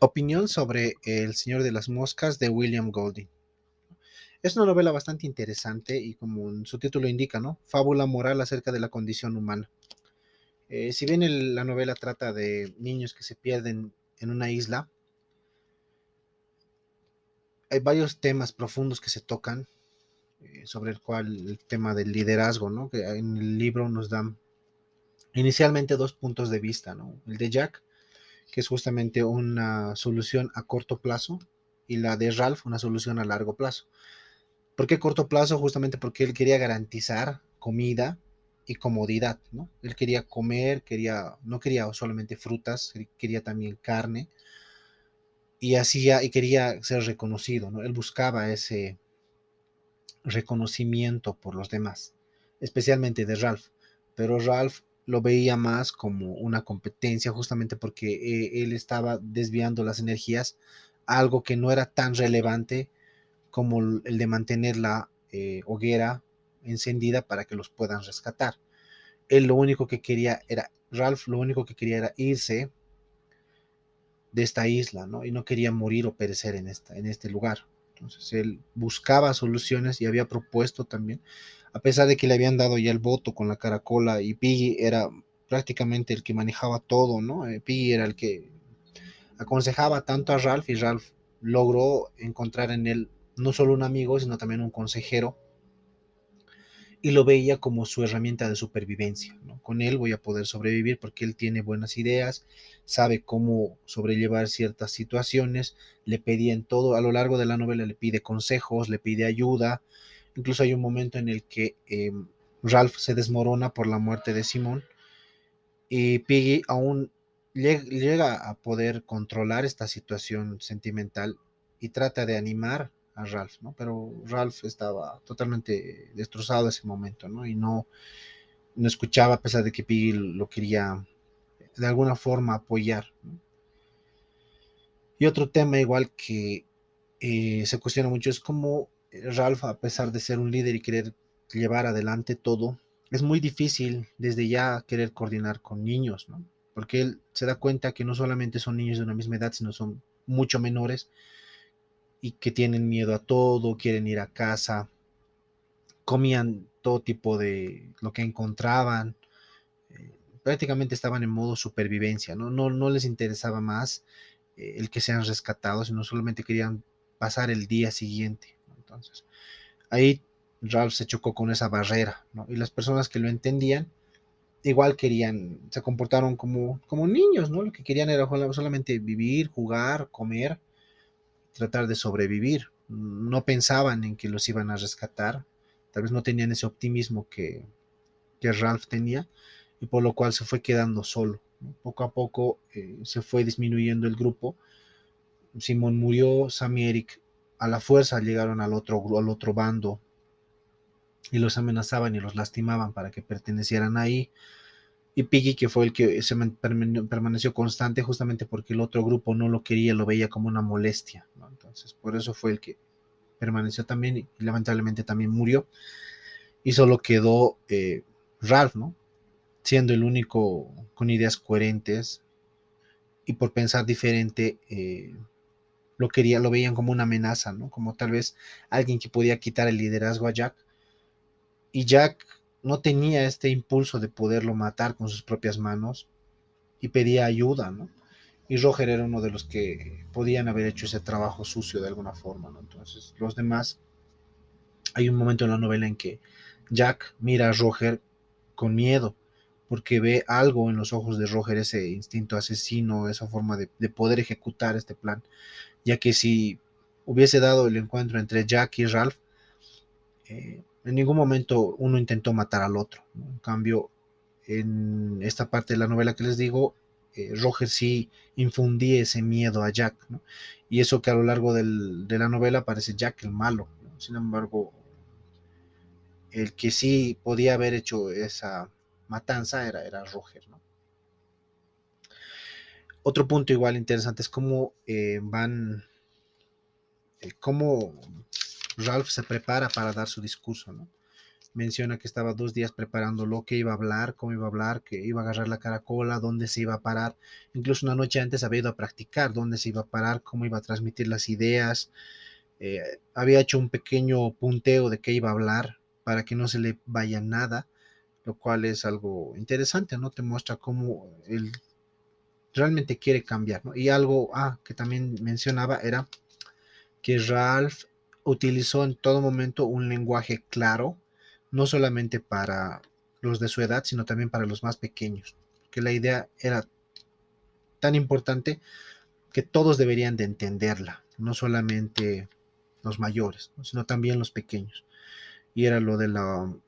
Opinión sobre El Señor de las Moscas de William Golding. Es una novela bastante interesante y como su título indica, ¿no? Fábula moral acerca de la condición humana. Si bien la novela trata de niños que se pierden en una isla, hay varios temas profundos que se tocan, sobre el cual el tema del liderazgo, ¿no? Que en el libro nos dan inicialmente dos puntos de vista, ¿no? El de Jack, que es justamente una solución a corto plazo, y la de Ralph, una solución a largo plazo. ¿Por qué corto plazo? Justamente porque él quería garantizar comida y comodidad, ¿no? Él quería comer, no quería solamente frutas, quería también carne y quería ser reconocido, ¿no? Él buscaba ese reconocimiento por los demás, especialmente de Ralph, pero Ralph lo veía más como una competencia justamente porque él estaba desviando las energías a algo que no era tan relevante como el de mantener la hoguera encendida para que los puedan rescatar. Él lo único que quería era, Ralph lo único que quería era irse de esta isla, ¿no? Y no quería morir o perecer en este lugar. Entonces él buscaba soluciones y había propuesto también, a pesar de que le habían dado ya el voto con la caracola y Piggy era prácticamente el que manejaba todo, ¿no? Piggy era el que aconsejaba tanto a Ralph y Ralph logró encontrar en él no solo un amigo, sino también un consejero y lo veía como su herramienta de supervivencia, ¿no? Con él voy a poder sobrevivir porque él tiene buenas ideas, sabe cómo sobrellevar ciertas situaciones, le pedía en todo, a lo largo de la novela le pide consejos, le pide ayuda, incluso hay un momento en el que Ralph se desmorona por la muerte de Simón y Piggy aún llega a poder controlar esta situación sentimental y trata de animar a Ralph, ¿no? Pero Ralph estaba totalmente destrozado en ese momento, ¿no? Y no escuchaba a pesar de que Piggy lo quería de alguna forma apoyar, ¿no? Y otro tema igual que se cuestiona mucho es cómo Ralph, a pesar de ser un líder y querer llevar adelante todo, es muy difícil desde ya querer coordinar con niños, ¿no? Porque él se da cuenta que no solamente son niños de una misma edad, sino son mucho menores y que tienen miedo a todo, quieren ir a casa, comían todo tipo de lo que encontraban, prácticamente estaban en modo supervivencia, ¿no? No les interesaba más el que sean rescatados, sino solamente querían pasar el día siguiente, ¿no? Entonces, ahí Ralph se chocó con esa barrera, ¿no? Y las personas que lo entendían, igual querían, se comportaron como niños, ¿no? Lo que querían era solamente vivir, jugar, comer, tratar de sobrevivir. No pensaban en que los iban a rescatar, tal vez no tenían ese optimismo que Ralph tenía, y por lo cual se fue quedando solo, ¿no? Poco a poco se fue disminuyendo el grupo. Simón murió, Sam y Eric a la fuerza llegaron al otro bando y los amenazaban y los lastimaban para que pertenecieran ahí. Y Piggy, que fue el que permaneció constante justamente porque el otro grupo no lo quería, lo veía como una molestia, ¿no? Entonces, por eso fue el que permaneció también y lamentablemente también murió. Y solo quedó Ralph, ¿no? Siendo el único con ideas coherentes y por pensar diferente, lo veían como una amenaza, ¿no? Como tal vez alguien que podía quitar el liderazgo a Jack. Y Jack no tenía este impulso de poderlo matar con sus propias manos y pedía ayuda, ¿no? Y Roger era uno de los que podían haber hecho ese trabajo sucio de alguna forma, ¿no? Entonces, los demás, hay un momento en la novela en que Jack mira a Roger con miedo, porque ve algo en los ojos de Roger, ese instinto asesino, esa forma de poder ejecutar este plan, ya que si hubiese dado el encuentro entre Jack y Ralph, en ningún momento uno intentó matar al otro, ¿no? En cambio, en esta parte de la novela que les digo, Roger sí infundía ese miedo a Jack, ¿no? Y eso que a lo largo de la novela parece Jack el malo, ¿no? Sin embargo, el que sí podía haber hecho esa matanza era Roger, ¿no? Otro punto igual interesante es cómo Ralph se prepara para dar su discurso, ¿no? menciona que estaba 2 días preparando lo que iba a hablar, cómo iba a hablar, que iba a agarrar la caracola, dónde se iba a parar. Incluso una noche antes había ido a practicar dónde se iba a parar, cómo iba a transmitir las ideas. Había hecho un pequeño punteo de qué iba a hablar para que no se le vaya nada, lo cual es algo interesante, ¿no? Te muestra cómo él realmente quiere cambiar, ¿no? Y algo que también mencionaba era que Ralph utilizó en todo momento un lenguaje claro, no solamente para los de su edad, sino también para los más pequeños, que la idea era tan importante que todos deberían de entenderla, no solamente los mayores, ¿no? Sino también los pequeños. Y era lo de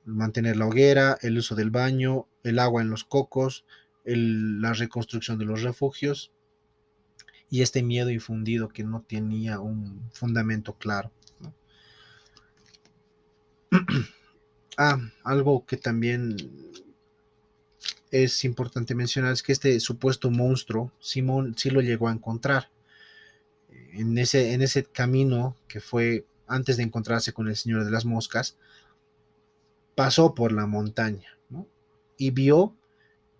mantener la hoguera, el uso del baño, el agua en los cocos, la reconstrucción de los refugios y este miedo infundido que no tenía un fundamento claro, ¿no? Algo que también es importante mencionar es que este supuesto monstruo, Simón sí lo llegó a encontrar en ese camino que fue antes de encontrarse con el Señor de las Moscas. Pasó por la montaña, ¿no? Y vio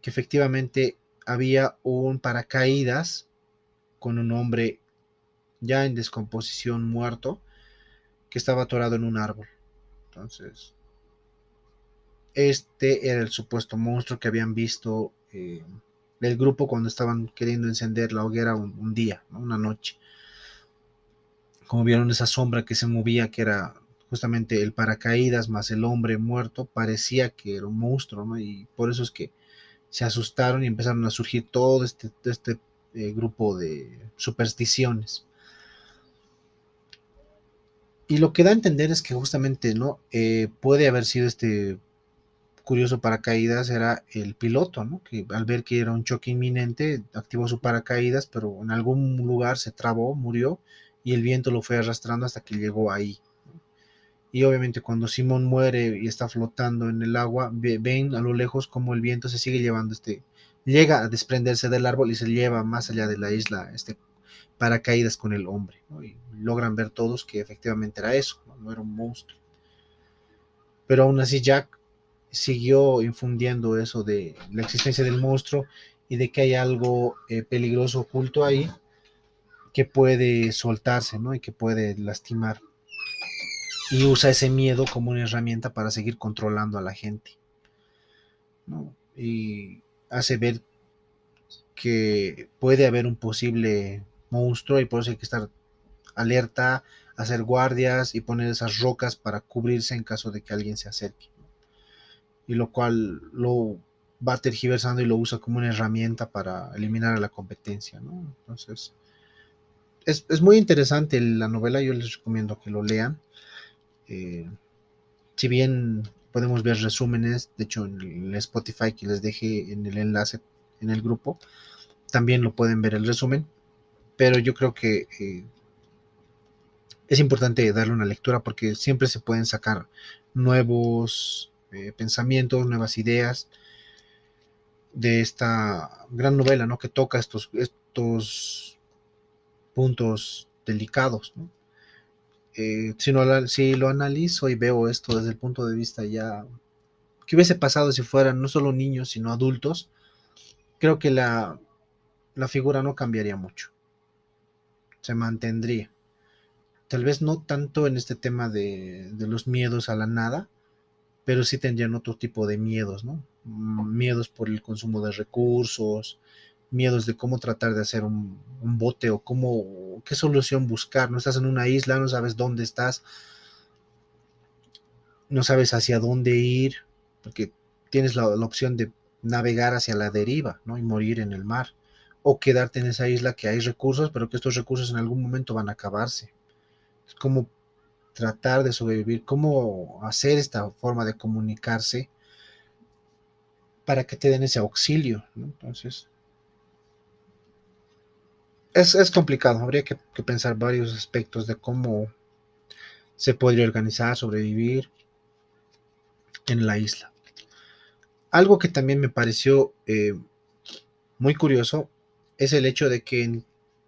que efectivamente había un paracaídas con un hombre ya en descomposición, muerto, que estaba atorado en un árbol. Entonces, este era el supuesto monstruo que habían visto el grupo cuando estaban queriendo encender la hoguera un día, ¿no? Una noche. Como vieron esa sombra que se movía, que era justamente el paracaídas más el hombre muerto, parecía que era un monstruo, ¿no? Y por eso es que se asustaron y empezaron a surgir todo este grupo de supersticiones. Y lo que da a entender es que justamente, ¿no? Puede haber sido este curioso paracaídas, era el piloto, ¿no? Que al ver que era un choque inminente, activó su paracaídas, pero en algún lugar se trabó, murió, y el viento lo fue arrastrando hasta que llegó ahí. Y obviamente cuando Simón muere y está flotando en el agua, ven a lo lejos como el viento se sigue llevando llega a desprenderse del árbol y se lleva más allá de la isla paracaídas con el hombre, ¿no? Y logran ver todos que efectivamente era eso, ¿no? No era un monstruo. Pero aún así Jack siguió infundiendo eso de la existencia del monstruo y de que hay algo peligroso oculto ahí que puede soltarse, ¿no? Y que puede lastimar. Y usa ese miedo como una herramienta para seguir controlando a la gente, ¿no? Y hace ver que puede haber un posible monstruo y por eso hay que estar alerta, hacer guardias y poner esas rocas para cubrirse en caso de que alguien se acerque. Y lo cual lo va tergiversando y lo usa como una herramienta para eliminar a la competencia, ¿no? Entonces, es muy interesante la novela, yo les recomiendo que lo lean. Eh, si bien podemos ver resúmenes, de hecho en el Spotify que les dejé en el enlace en el grupo, también lo pueden ver el resumen, pero yo creo que es importante darle una lectura porque siempre se pueden sacar nuevos pensamientos, nuevas ideas de esta gran novela, ¿no? Que toca estos puntos delicados, ¿no? Si lo analizo y veo esto desde el punto de vista ya que hubiese pasado si fueran no solo niños, sino adultos, creo que la figura no cambiaría mucho, se mantendría. Tal vez no tanto en este tema de los miedos a la nada, pero sí tendrían otro tipo de miedos, ¿no? Miedos por el consumo de recursos, miedos de cómo tratar de hacer un bote o qué solución buscar. No estás en una isla, no sabes dónde estás, no sabes hacia dónde ir, porque tienes la opción de navegar hacia la deriva, ¿no? Y morir en el mar. O quedarte en esa isla que hay recursos, pero que estos recursos en algún momento van a acabarse. Es como tratar de sobrevivir, cómo hacer esta forma de comunicarse para que te den ese auxilio, ¿no? Entonces, es complicado, habría que pensar varios aspectos de cómo se podría organizar, sobrevivir en la isla. Algo que también me pareció muy curioso es el hecho de que en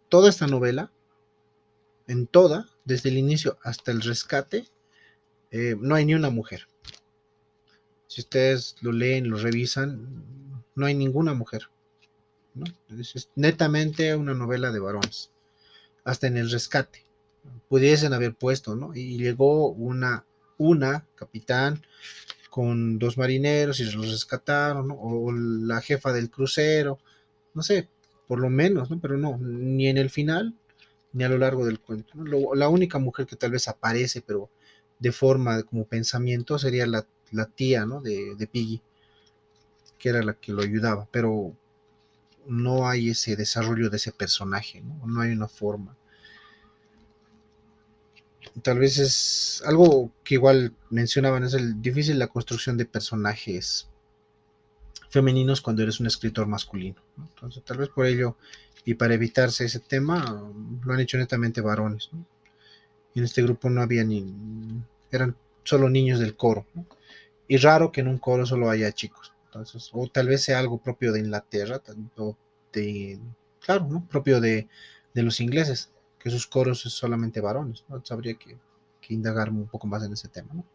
toda esta novela, en toda, desde el inicio hasta el rescate, no hay ni una mujer. Si ustedes lo leen, lo revisan, no hay ninguna mujer, ¿no? Es netamente una novela de varones. Hasta en el rescate pudiesen haber puesto, ¿no? Y llegó una capitán con dos marineros y los rescataron, ¿no? O la jefa del crucero, no sé, por lo menos, ¿no? Pero no, ni en el final, ni a lo largo del cuento, ¿no? La única mujer que tal vez aparece, pero de forma, como pensamiento, sería la tía, ¿no? De Piggy, que era la que lo ayudaba, pero no hay ese desarrollo de ese personaje, ¿no? No hay una forma. Tal vez es algo que igual mencionaban, es el difícil la construcción de personajes femeninos cuando eres un escritor masculino, ¿no? Entonces, tal vez por ello, y para evitarse ese tema, lo han hecho netamente varones, ¿no? Y en este grupo no había eran solo niños del coro, ¿no? Y raro que en un coro solo haya chicos. Entonces, o tal vez sea algo propio de Inglaterra, o de, claro, ¿no? Propio de los ingleses, que sus coros es solamente varones, ¿no? Habría que indagar un poco más en ese tema, ¿no?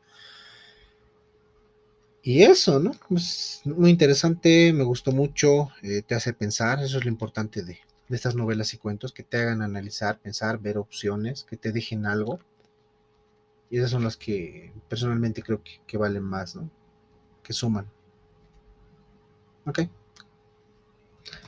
Y eso, ¿no? Es muy interesante, me gustó mucho, te hace pensar, eso es lo importante de estas novelas y cuentos, que te hagan analizar, pensar, ver opciones, que te dejen algo. Y esas son las que personalmente creo que valen más, ¿no? Que suman. ¿Ok?